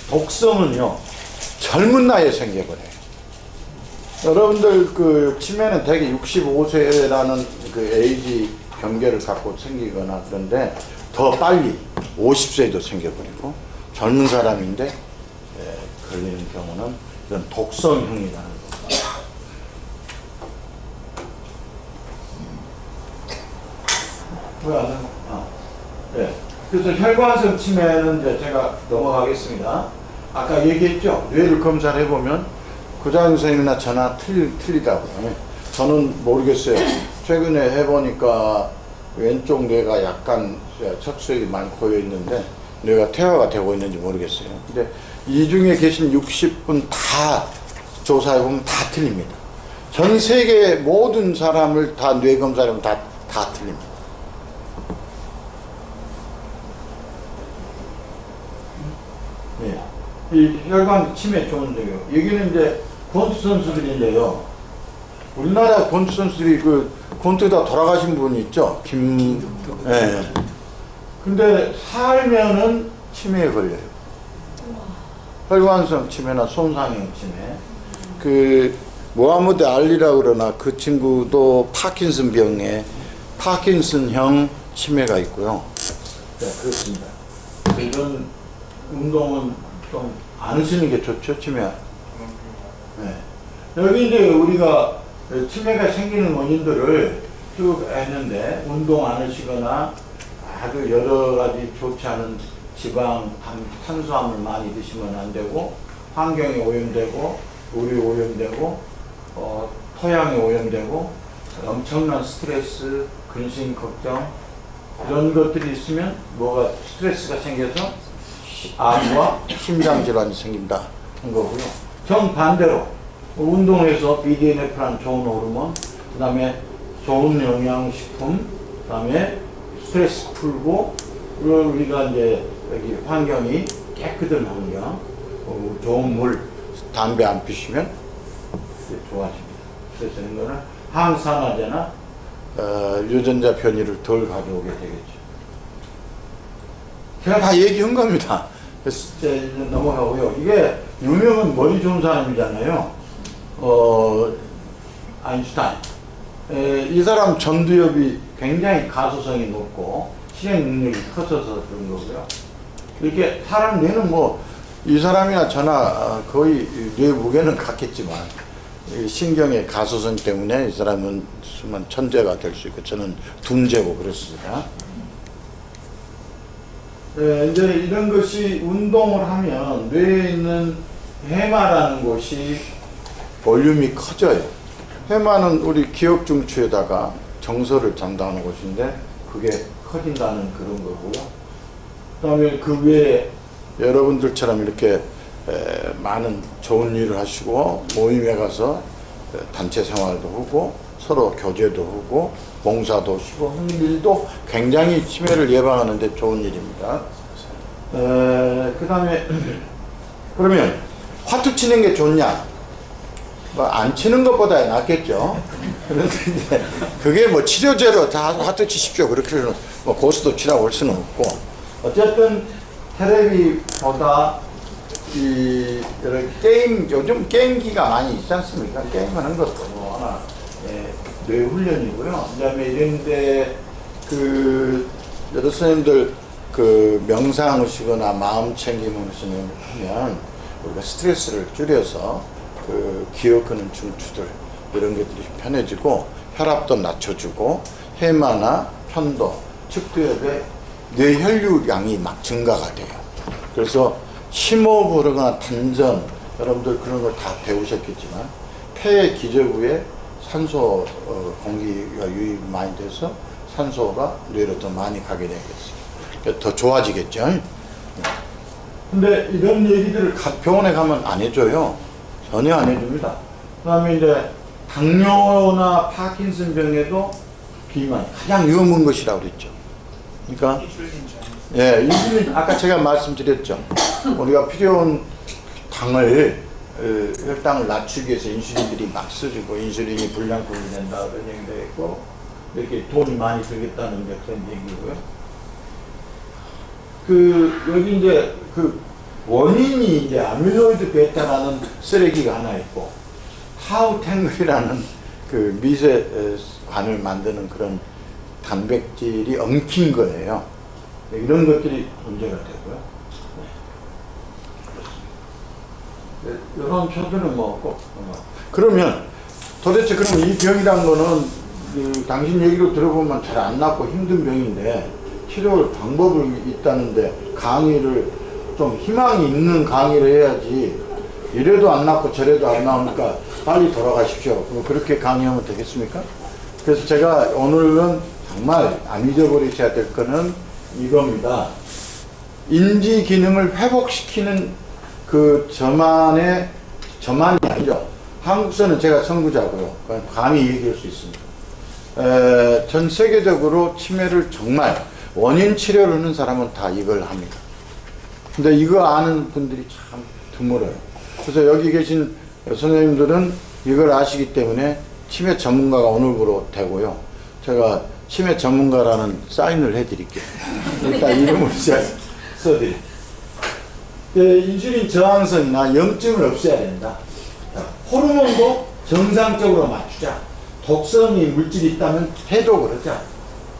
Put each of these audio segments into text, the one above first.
독성은요, 젊은 나이에 생겨버려요. 여러분들 그 치매는 대개 65세라는 그 에이지 경계를 갖고 생기거나 그런데 더 빨리 50세에도 생겨버리고 젊은 사람인데 걸리는 경우는 이런 독성형이라는 겁니다. 왜 안 하나? 네. 그래서 혈관성 치매는 이제 제가 넘어가겠습니다. 아까 얘기했죠? 뇌를 검사를 해보면 구자영 선생님이나 저나 틀리다고요. 저는 모르겠어요. 최근에 해보니까 왼쪽 뇌가 약간 척수액이 많이 고여 있는데 뇌가 퇴화가 되고 있는지 모르겠어요. 근데 이 중에 계신 60분 다 조사해보면 다 틀립니다. 전 세계 모든 사람을 다 뇌 검사하면 다 틀립니다. 네. 이 혈관 치매 좋은데요. 여기는 이제 권투 선수들인데요. 우리나라 권투 선수들이 그 권투에다 돌아가신 분이 있죠. 예. 근데 살면은 치매에 걸려요. 혈관성 치매나 손상형 치매. 그 모하메드 알리라고 그러나 그 친구도 파킨슨 병에 파킨슨형 치매가 있고요. 네, 그렇습니다. 이런 운동은 좀 안 하시는 게 좋죠, 치매. 네. 여기 이제 우리가 치매가 생기는 원인들을 쭉 했는데, 운동 안 하시거나 아주 여러 가지 좋지 않은 지방, 탄수화물 많이 드시면 안 되고, 환경이 오염되고, 물이 오염되고, 토양이 오염되고, 엄청난 스트레스, 근심, 걱정, 이런 것들이 있으면 뭐가 스트레스가 생겨서 암과 심장질환이 생긴다 한 거고요. 정반대로 운동해서 BDNF라는 좋은 호르몬, 그 다음에 좋은 영양식품, 그 다음에 스트레스 풀고, 그리고 우리가 이제 여기 환경이 깨끗한 환경, 좋은 물, 담배 안 피시면 좋아집니다. 그래서 이거는 항산화제나 유전자 변이를 덜 가져오게 되겠죠. 제가 다 얘기한 겁니다. 그래서 이제 넘어가고요. 이게 유명한 머리 좋은 사람이잖아요. 아인슈타인. 이 사람 전두엽이 굉장히 가소성이 높고 실행 능력이 커져서 그런 거고요. 이렇게 사람 뇌는 뭐 이 사람이나 저나 거의 뇌 무게는 같겠지만 신경의 가소성 때문에 이 사람은 수만 천재가 될 수 있고 저는 둔재고 그렇습니다. 네, 이제 이런 것이 운동을 하면 뇌에 있는 해마라는 곳이 볼륨이 커져요. 해마는 우리 기억 중추에다가 정서를 담당하는 곳인데 그게 커진다는 그런 거고요. 그 다음에 그 외에 여러분들처럼 이렇게 많은 좋은 일을 하시고 모임에 가서 단체 생활도 하고 서로 교제도 하고 봉사도 하시고 하는 일도 굉장히 치매를 예방하는 데 좋은 일입니다. 그 다음에 그러면 화투 치는 게 좋냐? 뭐 안 치는 것보다 낫겠죠. 그런데 이제 그게 뭐 치료제로 다 화투 치십시오 그렇게는 뭐 고수도 치라고 할 수는 없고 어쨌든 테레비보다 이 게임 요즘 게임기가 많이 있지 않습니까? 게임하는 것도 뭐 하나 뇌 훈련이고요. 그다음에 이런데 그 여러 선생님들 그 명상하시거나 마음 챙김을 하면 우리가 스트레스를 줄여서 그 기억하는 중추들 이런 것들이 편해지고 혈압도 낮춰주고 해마나 편도, 측두엽의 뇌혈류량이 막 증가가 돼요. 그래서 심호흡하거나 단전 여러분들 그런 걸 다 배우셨겠지만 폐의 기저구에 산소 공기가 유입이 많이 돼서 산소가 뇌로 더 많이 가게 되겠어요. 더 좋아지겠죠. 근데 이런 얘기들을 병원에 가면 안 해줘요. 전혀 안 해줍니다. 그 다음에 이제 당뇨나 파킨슨 병에도 비만 가장 위험한 것이라고 그랬죠. 그러니까 예, 인슐린 아까 제가 말씀드렸죠. 우리가 필요한 당을 혈당을 낮추기 위해서 인슐린들이 막 쓰고 인슐린이 불량품이 된다 그런 얘기도 했고 이렇게 돈이 많이 들겠다는 그런 얘기고요. 그 여기 이제 그 원인이 이제 아밀로이드 베타라는 쓰레기가 하나 있고 타우탱글이라는 그 미세관을 만드는 그런 단백질이 엉킨 거예요. 이런 것들이 문제가 되고요. 네. 이런 표들은 뭐 그러면 도대체 그럼 이 병이란 거는 당신 얘기로 들어보면 잘 안 낫고 힘든 병인데 치료 방법이 있다는데 강의를 좀 희망이 있는 강의를 해야지 이래도 안 낫고 저래도 안 나오니까 빨리 돌아가십시오. 그렇게 강의하면 되겠습니까? 그래서 제가 오늘은 정말 안 잊어버리셔야 될 거는 이겁니다. 인지 기능을 회복시키는 그 저만이 아니죠. 한국서는 제가 선구자고요. 감히 얘기할 수 있습니다. 전 세계적으로 치매를 정말 원인 치료를 하는 사람은 다 이걸 합니다. 근데 이거 아는 분들이 참 드물어요. 그래서 여기 계신 선생님들은 이걸 아시기 때문에 치매 전문가가 오늘부로 되고요. 제가 치매 전문가라는 사인을 해드릴게요. 일단 이름을 써드릴게요. 인슐린 저항성이나 염증을 없애야 된다. 호르몬도 정상적으로 맞추자. 독성이 물질이 있다면 해독을 하자.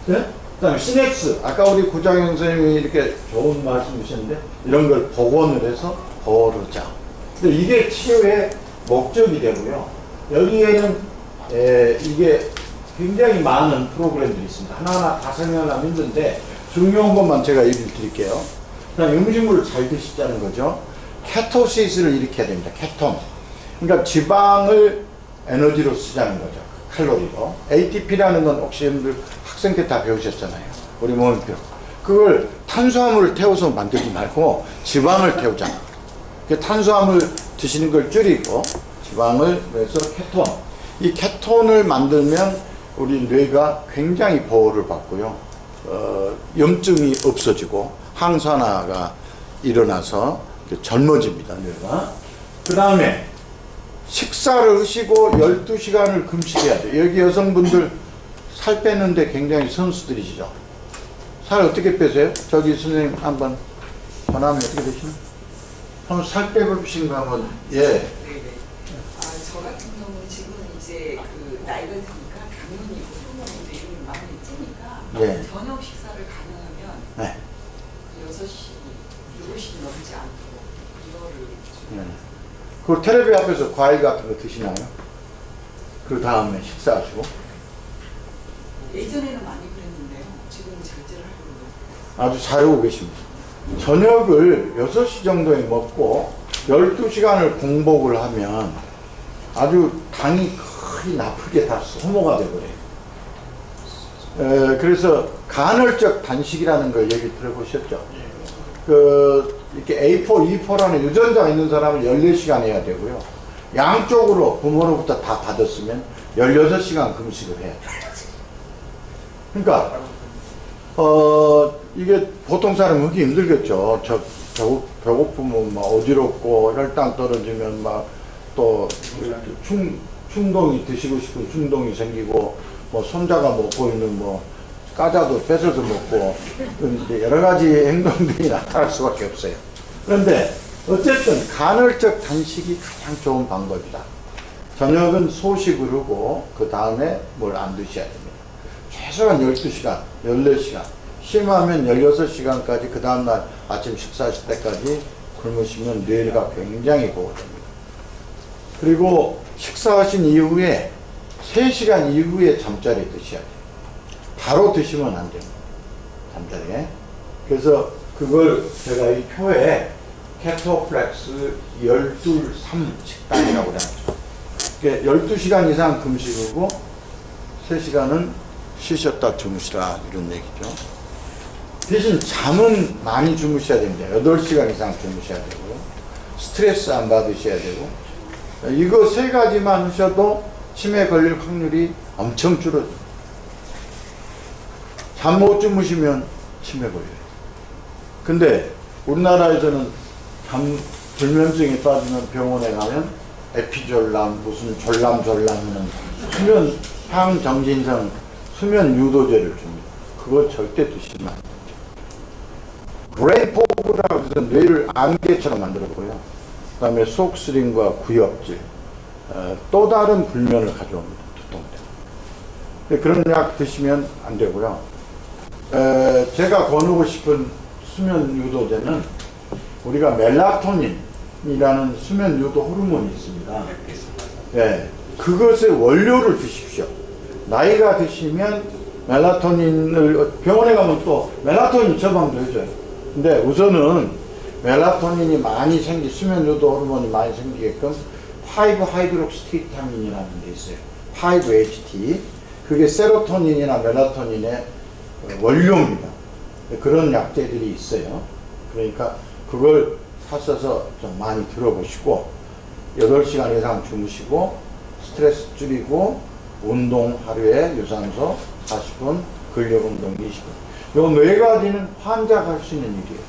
네? 그 다음에 시냅스. 아까 우리 구장영 선생님이 이렇게 좋은 말씀 주셨는데 이런 걸 복원을 해서 거르자. 근데 이게 치료의 목적이 되고요. 여기에는 이게 굉장히 많은 프로그램들이 있습니다. 하나하나 다 설명하면 힘든데 중요한 것만 제가 얘기를 드릴게요. 그다음 음식물을 잘 드시자는 거죠. 케토시스를 일으켜야 됩니다. 케톤. 그러니까 지방을 에너지로 쓰자는 거죠. 칼로리로. ATP라는 건 혹시 여러분들 학생 때 다 배우셨잖아요. 우리 몸의 표. 그걸 탄수화물을 태워서 만들지 말고 지방을 태우자. 탄수화물 드시는 걸 줄이고 지방을 그래서 케톤. 이 케톤을 만들면 우리 뇌가 굉장히 보호를 받고요. 염증이 없어지고 항산화가 일어나서 젊어집니다. 뇌가. 그 다음에 식사를 하시고 12시간을 금식해야 돼요. 여기 여성분들 살 빼는데 굉장히 선수들이시죠. 살 어떻게 빼세요? 저기 선생님 한번 전화하면 어떻게 되시나? 한번 살 빼보신가 한번. 예. 네네. 저 같은 경우는 지금 이제 그 나이가 드니까 당연히 호르몬이 이런 많이 찌니까 네. 저녁 식사를 가능하면 네. 6시, 7시 넘지 않도록 이거를 네. 그 텔레비 앞에서 과일 같은 거 드시나요? 그 다음에 식사하시고? 예전에는 많이 그랬는데요. 지금은 절제를 하려고. 아주 잘하고 계십니다. 저녁을 6시 정도에 먹고 12시간을 공복을 하면 아주 당이 거의 나쁘게 다 소모가 되버려요. 그래서 간헐적 단식이라는 걸 얘기 들어보셨죠? 이렇게 A4, E4라는 유전자가 있는 사람은 14시간 해야 되고요. 양쪽으로 부모로부터 다 받았으면 16시간 금식을 해야 돼요. 그러니까, 이게 보통 사람 하기 힘들겠죠. 배고프면 막 어지럽고 혈당 떨어지면 막 또 충동이 드시고 싶은 충동이 생기고 뭐 손자가 먹고 있는 뭐 과자도 뺏어서 먹고 이제 여러 가지 행동들이 나타날 수밖에 없어요. 그런데 어쨌든 간헐적 단식이 가장 좋은 방법이다. 저녁은 소식을 하고 그 다음에 뭘 안 드셔야 됩니다. 최소한 12시간, 14시간, 심하면 16시간까지 그 다음날 아침 식사하실 때까지 굶으시면 뇌가 굉장히 보호됩니다. 그리고 식사하신 이후에 3시간 이후에 잠자리에 드셔야 돼요. 바로 드시면 안 됩니다. 잠자리에. 그래서 그걸 제가 이 표에 케토플렉스 12-3 식단이라고 해놨죠. 그러니까 12시간 이상 금식하고 3시간은 쉬셨다 주무시라 이런 얘기죠. 대신 잠은 많이 주무셔야 됩니다. 8시간 이상 주무셔야 되고요. 스트레스 안 받으셔야 되고 이거 3가지만 하셔도 치매 걸릴 확률이 엄청 줄어듭니다. 잠 못 주무시면 치매 걸려요. 근데 우리나라에서는 불면증에 빠지면 병원에 가면 에피졸람 무슨 졸람하는 수면 항정진성 수면 유도제를 줍니다. 그거 절대 드시면 안 돼요. 브레인 포그라고 해서 뇌를 안개처럼 만들었고요. 그 다음에 속쓰림과 구역질, 또 다른 불면을 가져옵니다. 두통 때문에. 그런 약 드시면 안 되고요. 제가 권하고 싶은 수면 유도제는 우리가 멜라토닌이라는 수면 유도 호르몬이 있습니다. 네, 그것의 원료를 드십시오. 나이가 드시면 멜라토닌을 병원에 가면 또 멜라토닌 처방도 해줘요. 근데 우선은 멜라토닌이 많이 수면 유도 호르몬이 많이 생기게끔 5-하이드록시티타민이라는 게 있어요. 5-HT. 그게 세로토닌이나 멜라토닌의 원료입니다. 그런 약제들이 있어요. 그러니까 그걸 사셔서 좀 많이 들어보시고 8시간 이상 주무시고 스트레스 줄이고 운동 하루에 유산소 40분, 근력 운동 20분. 요 4가지는 환자가 할 수 있는 일이에요.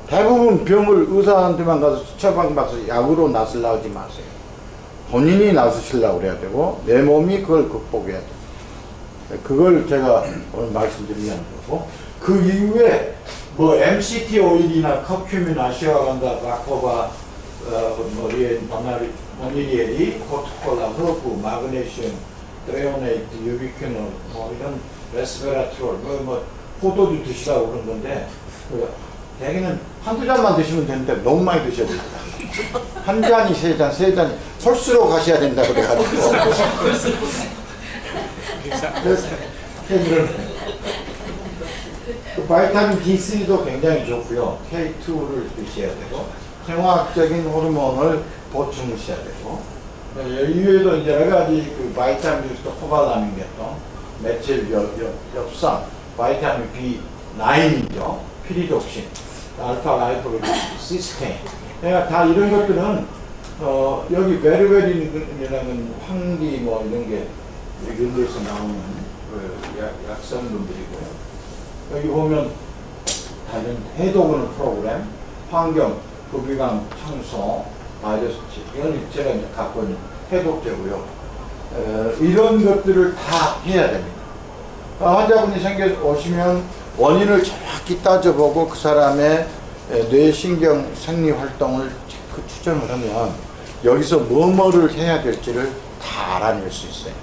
대부분 병을 의사한테만 가서 처방받아서 약으로 나서려고 하지 마세요. 본인이 나서시려고 그래야 되고 내 몸이 그걸 극복해야 돼요. 그걸 제가 오늘 말씀드리는 거고, 그 이후에 뭐 MCT 오일이나 커큐민, 아시아간다, 바코바, 머리엔, 바나리엘이, 코트콜라, 허브, 마그네슘, 트레오네이트, 유비퀴놀, 뭐 이런 레스베라트롤, 포도주 드시라고 그런 건데, 대개는 한두 잔만 드시면 되는데 너무 많이 드셔야 됩니다. 한 잔이 세 잔이 홀수로 가셔야 된다고 그래가지고. 그 바이타민 D3도 굉장히 좋고요. K2를 드셔야 되고, 생화학적인 호르몬을 보충하셔야 되고, 이외에도 이제 여러 가지 그 바이타민 또 코발라민 계통, 메칠 엽산, 바이타민 B9이죠. 피리독신, 알파 라이포르 시스테인. 그러니까 다 이런 것들은 여기 베르베린이라는 황리 뭐 이런 게 이런 데서 나오는 그 약성분들이고요. 여기 보면 다른 해독하는 프로그램, 환경, 부비강 청소, 바이러스 이건 제가 이제 갖고 있는 해독제고요. 이런 것들을 다 해야 됩니다. 환자분이 오시면 원인을 정확히 따져보고 그 사람의 뇌신경 생리 활동을 추정을 하면 여기서 뭐를 해야 될지를 다 알아낼 수 있어요.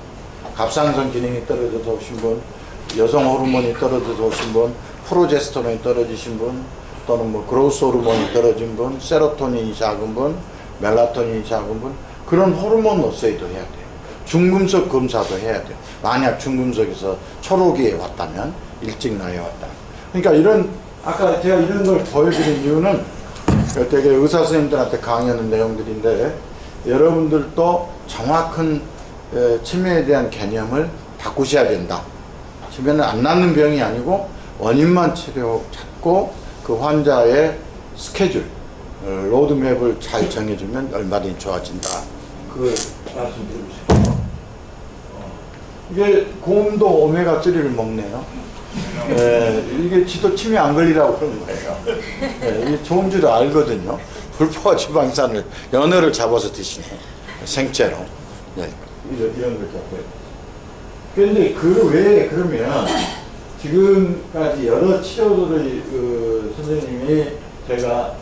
갑상선 기능이 떨어져서 오신 분, 여성 호르몬이 떨어져서 오신 분, 프로제스테론이 떨어지신 분, 또는 뭐 그로스 호르몬이 떨어진 분, 세로토닌이 작은 분, 멜라토닌이 작은 분, 그런 호르몬 어세이도 해야 돼요. 중금속 검사도 해야 돼요. 만약 중금속에서 초록이 왔다면 일찍 나이 왔다. 그러니까 이런 아까 제가 이런 걸 보여드린 이유는 되게 의사 선생님들한테 강의하는 내용들인데 여러분들도 정확한 치매에 대한 개념을 바꾸셔야 된다. 치매는 안 낫는 병이 아니고 원인만 찾고 그 환자의 스케줄, 로드맵을 잘 정해주면 얼마든지 좋아진다. 그걸 말씀드리고 싶어요. 이게 곰도 오메가3를 먹네요. 이게 지도 치매 안 걸리라고 그런 거예요. 이게 좋은 줄 알거든요. 불포화 지방산을, 연어를 잡아서 드시네. 생채로. 이런 걸 잡고요. 그런데 그 외에 그러면 지금까지 여러 치료들의 선생님이 제가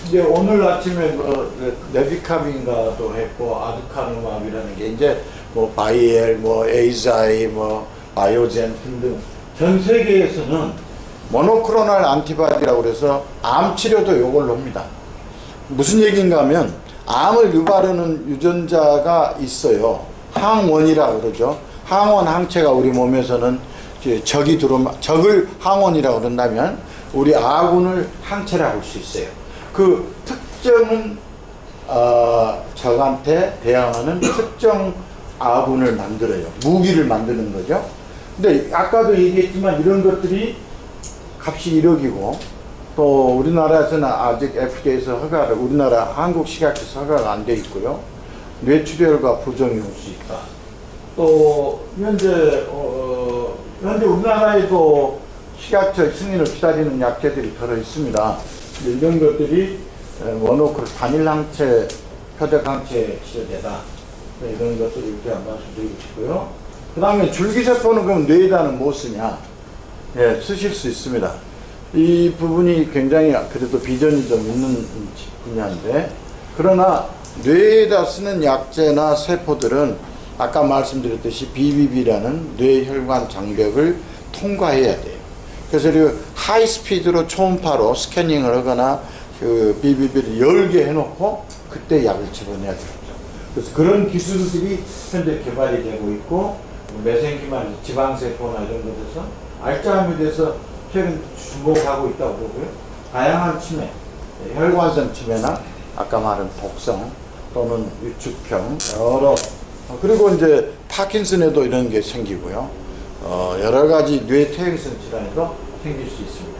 이제 오늘 아침에 뭐 레비캅인가도 했고 아두카누맙이라는 게 이제 뭐 바이엘, 뭐 에이자이, 뭐 바이오젠 등등 전 세계에서는 모노크로널 안티바디라고 그래서 암 치료도 요걸로 합니다. 무슨 얘기인가 하면 암을 유발하는 유전자가 있어요. 항원이라고 그러죠. 항원 항체가 우리 몸에서는 적이 들어오면 적을 항원이라고 그런다면 우리 아군을 항체라고 할 수 있어요. 그 특정은 적한테 대항하는 특정 아군을 만들어요. 무기를 만드는 거죠. 근데 아까도 얘기했지만 이런 것들이 값이 1억이고 또 우리나라에서는 아직 FDA에서 허가를, 우리나라 한국식약처에서 허가가 안 돼 있고요. 뇌출혈과 부종이 올 수 있다. 또 현재 우리나라에도 식약처 승인을 기다리는 약제들이 들어 있습니다. 이런 것들이 모노크로 단일항체, 표적항체 치료제다. 이런 것들을 이렇게 말씀드리고 싶고요. 그 다음에 줄기세포는 그럼 뇌에다는 못 쓰냐? 예, 쓰실 수 있습니다. 이 부분이 굉장히 그래도 비전이 좀 있는 분야인데, 그러나 뇌에다 쓰는 약제나 세포들은 아까 말씀드렸듯이 BBB라는 뇌혈관 장벽을 통과해야 돼요. 그래서 하이 스피드로 초음파로 스캐닝을 하거나 그 BBB를 열게 해놓고 그때 약을 집어내야 되죠. 그래서 그런 기술들이 현재 개발이 되고 있고, 메센키만 지방세포나 이런 것에서 알츠하이머에 대해서 최근 주목하고 있다고 그러고요. 다양한 치매, 혈관성 치매나 아까 말한 독성 또는 위축형 여러, 그리고 이제 파킨슨에도 이런 게 생기고요. 여러 가지 뇌퇴행성 질환에도 생길 수 있습니다.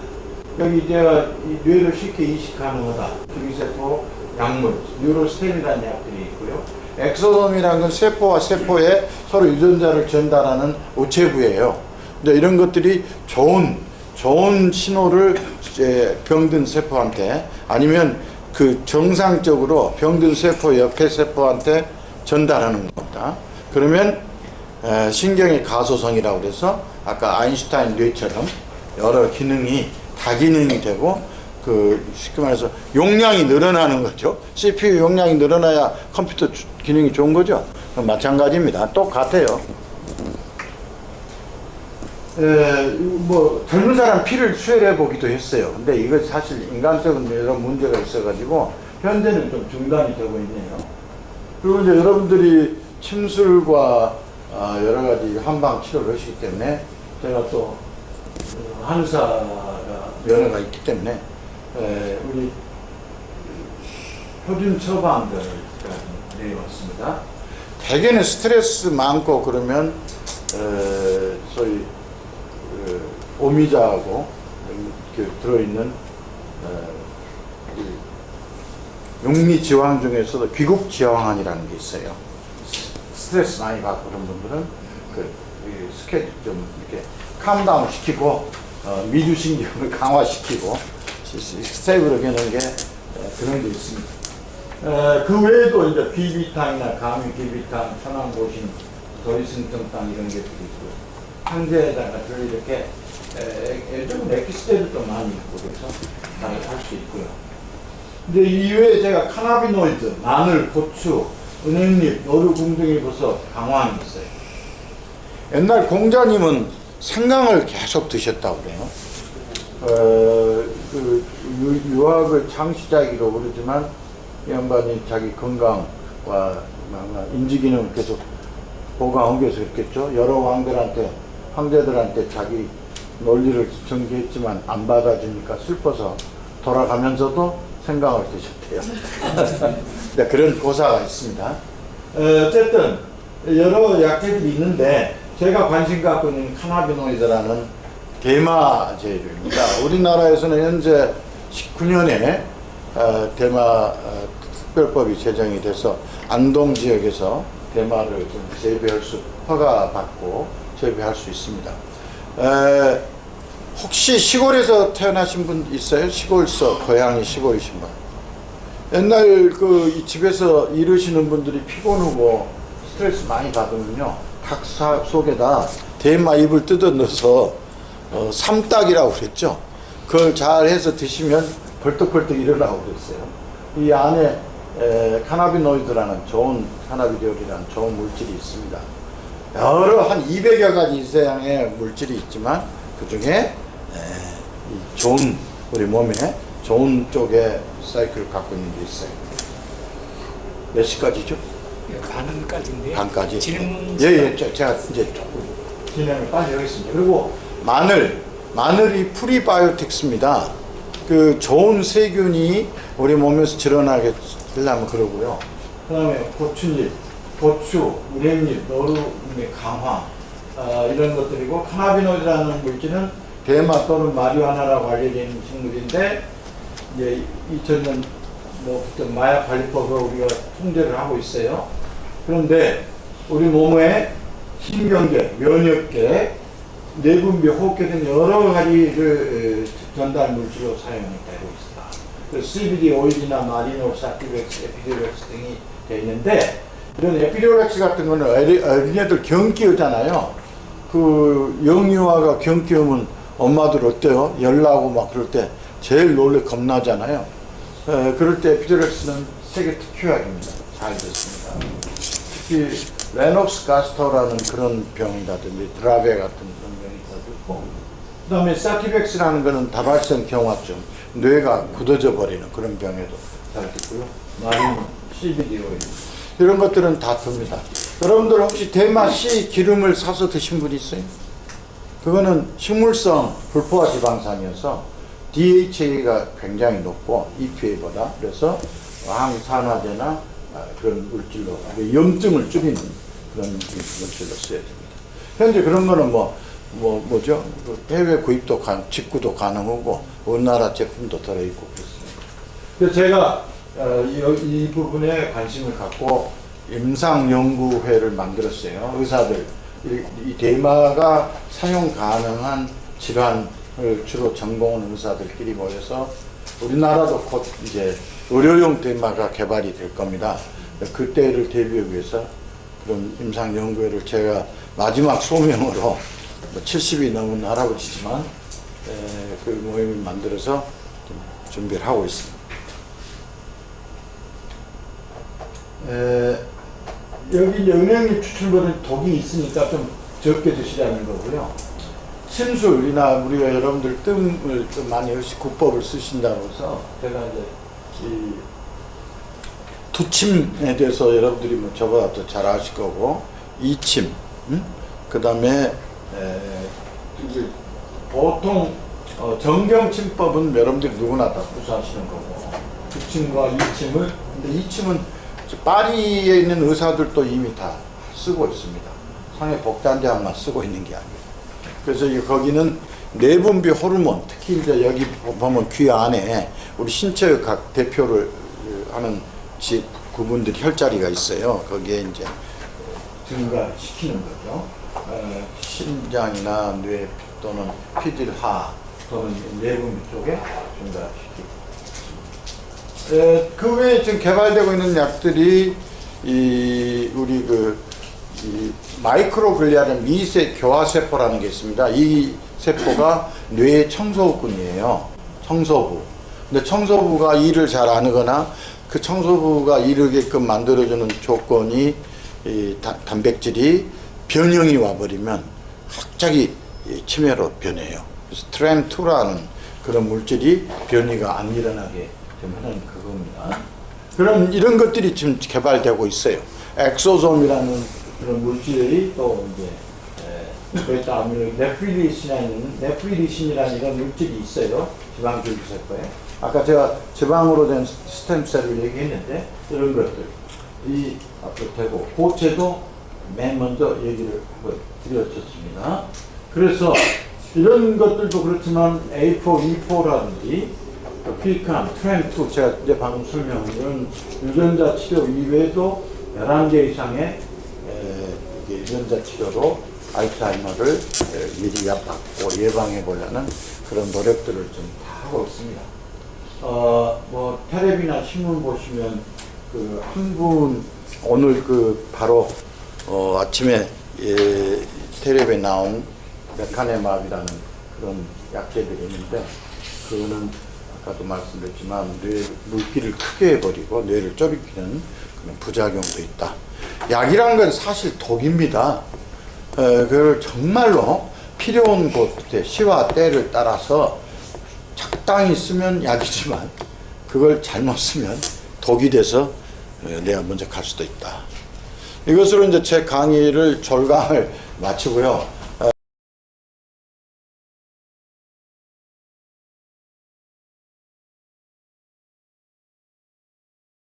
여기 제가 이 뇌를 쉽게 이식 가능하다. 줄기세포 약물, 뉴로스템이라는 약들이 있고요. 엑소돔이라는 건 세포와 세포에 서로 유전자를 전달하는 우체부예요. 근데 이런 것들이 좋은 신호를 이제 병든 세포한테 아니면 그 정상적으로 병든 세포 옆에 세포한테 전달하는 겁니다. 그러면 신경의 가소성이라고 그래서 아까 아인슈타인 뇌처럼 여러 기능이 다기능이 되고 그 쉽게 말해서 용량이 늘어나는 거죠. CPU 용량이 늘어나야 컴퓨터 기능이 좋은 거죠. 마찬가지입니다. 똑같아요. 뭐 젊은 사람 피를 수혈해 보기도 했어요. 근데 이거 사실 인간적인 여러 문제가 있어가지고 현재는 좀 중단이 되고 있네요. 그리고 이제 여러분들이 침술과 여러 가지 한방 치료를 하시기 때문에 제가 또 한의사가 면허가 있기 때문에 우리 표준 처방들을 내왔습니다. 대개는 스트레스 많고 그러면 소위 오미자하고 이렇게 들어있는 육리지황 중에서도 귀국지황환이라는 게 있어요. 스트레스 많이 받고 그런 분들은 그 스케줄 좀 이렇게 캄다운 시키고 미주신경을 강화시키고 스테이블을 겨는 게 그런 게 있습니다. 그 외에도 이제 비비탕이나 가미 비비탕, 천황보신, 도리승정탕 이런 것들이 있고 황제에다가 이렇게 조금 엑기스테르도 많이 있고 그래서 할 수 있고요. 이제 이외에 제가 카나비노이드, 마늘, 고추, 은행잎, 노루궁둥이 버섯, 강황이 있어요. 옛날 공자님은 생강을 계속 드셨다고 그래요. 그 유학을 창시자이기도 그러지만 이 양반이 자기 건강과 인지기능을 계속 보강하기 위해서 그랬겠죠. 여러 황제들한테 자기 논리를 전개했지만 안 받아주니까 슬퍼서 돌아가면서도 생강을 드셨대요. 네, 그런 고사가 있습니다. 어쨌든 여러 약재들이 있는데 제가 관심 갖고 있는 카나비노이드라는 대마 재료입니다. 우리나라에서는 현재 19년에 대마 특별법이 제정이 돼서 안동 지역에서 대마를 좀 재배할 수 허가받고 재배할 수 있습니다. 혹시 시골에서 태어나신 분 있어요? 시골서 고향이 시골이신 분. 옛날 이 집에서 일하시는 분들이 피곤하고 스트레스 많이 받으면요 닭 속에다 대마 잎을 뜯어 넣어서 삼딱이라고 그랬죠. 그걸 잘 해서 드시면 벌떡벌떡 일어나고 그랬어요. 이 안에 카나비노이드라는 좋은 카나비디올이라는 좋은 물질이 있습니다. 여러 한 200여 가지 이상의 물질이 있지만 그 중에 좋은 우리 몸에 좋은 쪽의 사이클을 갖고 있는 게 있어요. 몇 시까지죠? 반까지인데요. 반까지. 질문. 예, 제가 이제 조금 진행을 빨리 하겠습니다. 그리고 마늘이 프리바이오틱스입니다. 그 좋은 세균이 우리 몸에서 드러나게 하려면 그러고요. 그다음에 고추잎, 고추, 은행잎, 노루의 강화 이런 것들이고 카나비노이드라는 물질은 대마 또는 마리화나라고 알려져 있는 식물인데 이제 2000년부터 마약관리법으로 우리가 통제를 하고 있어요. 그런데 우리 몸에 신경계, 면역계, 내분비, 호흡계 등 여러 가지를 전달 물질로 사용이 되고 있습니다. CBD 오일이나 마리노, 사티백스, 에피드백스 등이 되어 있는데 이런 에피듀랄렉스 같은 거는 어린애들 경기하잖아요. 그 영유아가 경기하면 엄마들 어때요? 열나고 막 그럴 때 제일 놀래 겁나잖아요. 그럴 때 에피듀랄렉스는 세계 특효약입니다. 잘 됐습니다. 특히 레녹스 가스터라는 그런 병이라든지 드라베 같은 그런 병이 있고, 그 다음에 사티백스라는 거는 다발성 경화증, 뇌가 굳어져 버리는 그런 병에도 잘 됐고요. 마린 CBD 오일 이런 것들은 다 듭니다. 여러분들 혹시 대마 씨 기름을 사서 드신 분 있어요? 그거는 식물성 불포화 지방산이어서 DHA가 굉장히 높고 EPA보다, 그래서 항산화제나 그런 물질로 염증을 줄이는 그런 물질로 써야 됩니다. 현재 그런 거는 뭐죠? 해외 구입도 직구도 가능하고 우리나라 제품도 들어있고 그렇습니다. 그래서 제가 이 부분에 관심을 갖고 임상연구회를 만들었어요. 의사들, 이 대마가 사용 가능한 질환을 주로 전공하는 의사들끼리 모여서 우리나라도 곧 이제 의료용 대마가 개발이 될 겁니다. 그때를 대비하기 위해서 그런 임상연구회를 제가 마지막 소명으로 70이 넘은 할아버지지만 그 모임을 만들어서 준비를 하고 있습니다. 여기 이제 은행잎 추출물은 독이 있으니까 좀 적게 드시라는 거고요. 침술이나 우리가 여러분들 뜸을 좀 많이 국법을 쓰신다고 해서 제가 이제 이 두침에 대해서 여러분들이 뭐 저보다 더 잘 아실 거고, 이침, 그 다음에 이제 보통 정경침법은 여러분들이 누구나 다 구사하시는 거고, 두침과 이침을, 근데 이침은 파리에 있는 의사들도 이미 다 쓰고 있습니다. 상해 복단대학만 쓰고 있는 게 아니에요. 그래서 거기는 내분비 호르몬, 특히 이제 여기 보면 귀 안에 우리 신체 각 대표를 하는 그분들이 혈자리가 있어요. 거기에 이제 증가시키는 거죠. 심장이나 뇌 또는 피질하 또는 내분비 쪽에 증가시키고. 그 외에 지금 개발되고 있는 약들이 우리 이 마이크로글리아는 미세 교화세포라는 게 있습니다. 이 세포가 뇌의 청소부군이에요. 청소부. 근데 청소부가 일을 잘 안 하거나 그 청소부가 이르게끔 만들어주는 조건이 단백질이 변형이 와버리면 갑자기 치매로 변해요. 그래서 TREM2라는 그런 물질이 변이가 안 일어나게 하는 그겁니다. 이런 것들이 지금 개발되고 있어요. 엑소솜이라는 그런 물질이 또 이제 베타 아미로 네프리리신이라는 이런 물질이 있어요. 지방줄기세포에. 아까 제가 지방으로 된 스템셀을 얘기했는데 이런 것들이 앞으로 되고, 고체도 맨 먼저 얘기를 드렸습니다. 그래서 이런 것들도 그렇지만 A4, E4라든지 피칸, 트램2, 제가 이제 방금 설명한 이런 유전자 치료 이외에도 11개 이상의 유전자 치료로 알츠하이머를 미리 막고 예방해 보려는 그런 노력들을 좀 다 하고 있습니다. 텔레비나 신문 보시면 한 분 오늘 바로 아침에 텔레비에 나온 레카네맙이라는 그런 약제들이 있는데, 그거는 아까도 말씀드렸지만 뇌 물기를 크게 해버리고 뇌를 좁히는 그런 부작용도 있다. 약이란 건 사실 독입니다. 그걸 정말로 필요한 곳에 시와 때를 따라서 적당히 쓰면 약이지만 그걸 잘못 쓰면 독이 돼서 내가 먼저 갈 수도 있다. 이것으로 이제 제 강의를 졸강을 마치고요.